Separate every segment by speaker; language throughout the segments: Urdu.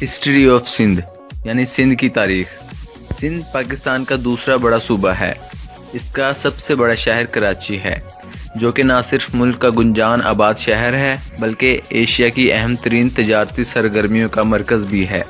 Speaker 1: ہسٹری آف سندھ یعنی سندھ کی تاریخ۔ سندھ پاکستان کا دوسرا بڑا صوبہ ہے۔ اس کا سب سے بڑا شہر کراچی ہے، جو کہ نہ صرف ملک کا گنجان آباد شہر ہے بلکہ ایشیا کی اہم ترین تجارتی سرگرمیوں کا مرکز بھی ہے۔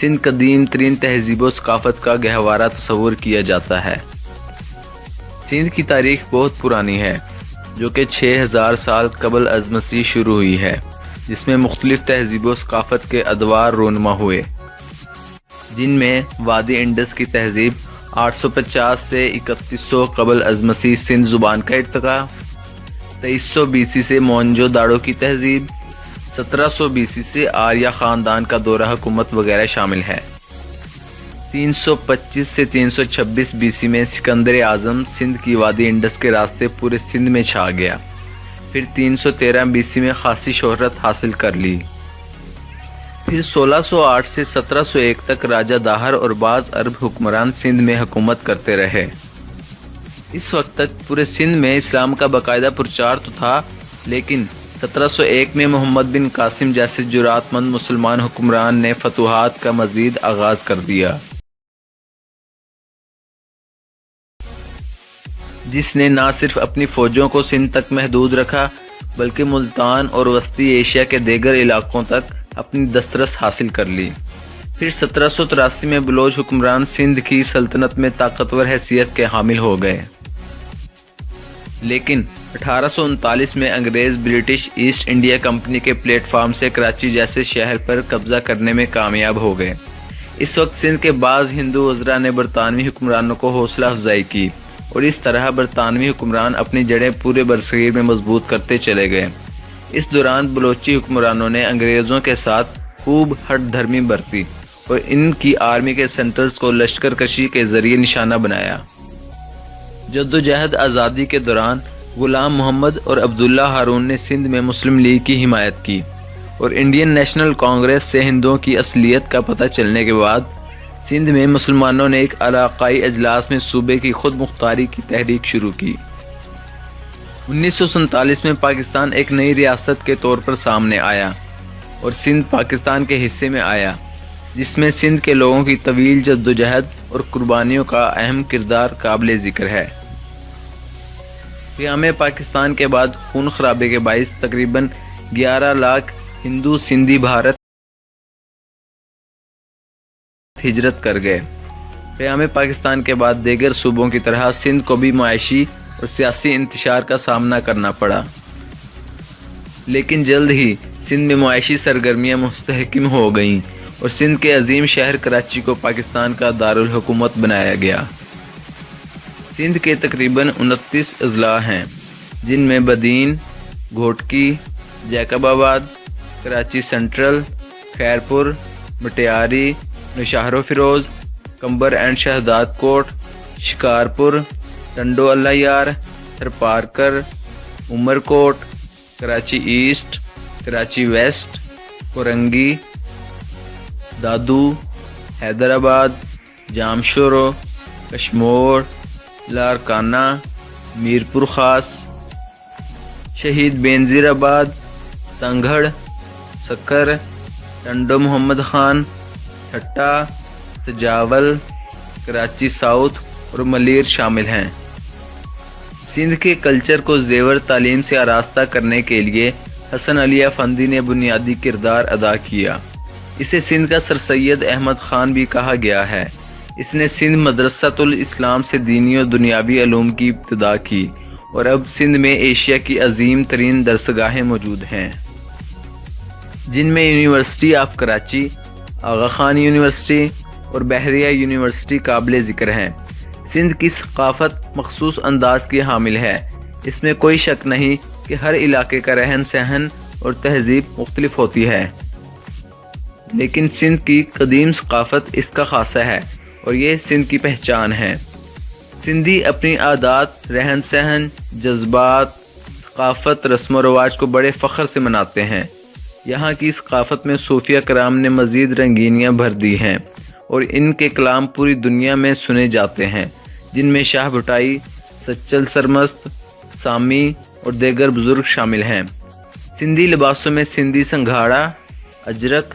Speaker 1: سندھ قدیم ترین تہذیب و ثقافت کا گہوارہ تصور کیا جاتا ہے۔ سندھ کی تاریخ بہت پرانی ہے، جو کہ 6000 سال قبل از مسیح شروع ہوئی ہے، جس میں مختلف تہذیب و ثقافت کے ادوار رونما ہوئے، جن میں وادی انڈس کی تہذیب 850 سے 3100 قبل از مسیح سندھ زبان کا ارتقاء، 2300 BC سے موئنجو داڑو کی تہذیب، 1700 BC سے آریہ خاندان کا دورہ حکومت وغیرہ شامل ہے۔ 325 سے 326 BC میں سکندر اعظم سندھ کی وادی انڈس کے راستے پورے سندھ میں چھا گیا، پھر 313 BC میں خاصی شہرت حاصل کر لی۔ پھر 1608 سے 1701 تک راجہ داہر اور بعض عرب حکمران سندھ میں حکومت کرتے رہے۔ اس وقت تک پورے سندھ میں اسلام کا باقاعدہ پرچار تو تھا، لیکن 1701 میں محمد بن قاسم جیسے جرأت مند مسلمان حکمران نے فتوحات کا مزید آغاز کر دیا، جس نے نہ صرف اپنی فوجوں کو سندھ تک محدود رکھا بلکہ ملتان اور وسطی ایشیا کے دیگر علاقوں تک اپنی دسترس حاصل کر لی۔ پھر 1783 میں بلوچ حکمران سندھ کی سلطنت میں طاقتور حیثیت کے حامل ہو گئے، لیکن 1839 میں انگریز برٹش ایسٹ انڈیا کمپنی کے پلیٹ فارم سے کراچی جیسے شہر پر قبضہ کرنے میں کامیاب ہو گئے۔ اس وقت سندھ کے بعض ہندو وزراء نے برطانوی حکمرانوں کو حوصلہ افزائی کی، اور اس طرح برطانوی حکمران اپنی جڑیں پورے برصغیر میں مضبوط کرتے چلے گئے۔ اس دوران بلوچی حکمرانوں نے انگریزوں کے ساتھ خوب ہٹ دھرمی برتی اور ان کی آرمی کے سینٹرز کو لشکر کشی کے ذریعے نشانہ بنایا۔ جدوجہد آزادی کے دوران غلام محمد اور عبداللہ ہارون نے سندھ میں مسلم لیگ کی حمایت کی، اور انڈین نیشنل کانگریس سے ہندوؤں کی اصلیت کا پتہ چلنے کے بعد سندھ میں مسلمانوں نے ایک علاقائی اجلاس میں صوبے کی خود مختاری کی تحریک شروع کی۔ 1947 میں پاکستان ایک نئی ریاست کے طور پر سامنے آیا اور سندھ پاکستان کے حصے میں آیا، جس میں سندھ کے لوگوں کی طویل جدوجہد اور قربانیوں کا اہم کردار قابل ذکر ہے۔ قیام پاکستان کے بعد خون خرابے کے باعث تقریباً 11 لاکھ ہندو سندھی بھارت ہجرت کر گئے۔ قیام پاکستان کے بعد دیگر صوبوں کی طرح سندھ کو بھی معاشی اور سیاسی انتشار کا سامنا کرنا پڑا، لیکن جلد ہی سندھ میں معاشی سرگرمیاں مستحکم ہو گئیں اور سندھ کے عظیم شہر کراچی کو پاکستان کا دارالحکومت بنایا گیا۔ سندھ کے تقریباً 29 اضلاع ہیں، جن میں بدین، گھوٹکی، جیکب آباد، کراچی سینٹرل، خیرپور، مٹیاری، نوشہر و فیروز، کمبر اینڈ شہزاد کوٹ، شکارپور، ٹنڈو اللہ یار، تھرپارکر، عمر کوٹ، کراچی ایسٹ، کراچی ویسٹ، کورنگی، دادو، حیدرآباد، جامشورو، کشمور، لارکانہ، میرپور خاص، شہید بینظیر آباد، سنگھڑ، سکر، ٹنڈو محمد خان، ٹھٹا، سجاول، کراچی ساؤتھ اور ملیر شامل ہیں۔ سندھ کے کلچر کو زیور تعلیم سے آراستہ کرنے کے لیے حسن علی افندی نے بنیادی کردار ادا کیا۔ اسے سندھ کا سر سید احمد خان بھی کہا گیا ہے۔ اس نے سندھ مدرسۃ الاسلام سے دینی اور دنیاوی علوم کی ابتدا کی، اور اب سندھ میں ایشیا کی عظیم ترین درسگاہیں موجود ہیں، جن میں university of Karachi, Aga Khan university اور بحریہ یونیورسٹی قابل ذکر ہیں۔ سندھ کی ثقافت مخصوص انداز کی حامل ہے۔ اس میں کوئی شک نہیں کہ ہر علاقے کا رہن سہن اور تہذیب مختلف ہوتی ہے، لیکن سندھ کی قدیم ثقافت اس کا خاصہ ہے اور یہ سندھ کی پہچان ہے۔ سندھی اپنی عادات، رہن سہن، جذبات، ثقافت، رسم و رواج کو بڑے فخر سے مناتے ہیں۔ یہاں کی ثقافت میں صوفیہ کرام نے مزید رنگینیاں بھر دی ہیں اور ان کے کلام پوری دنیا میں سنے جاتے ہیں، جن میں شاہ بھٹائی، سچل سرمست، سامی اور دیگر بزرگ شامل ہیں۔ سندھی لباسوں میں سندھی سنگھاڑا، اجرک،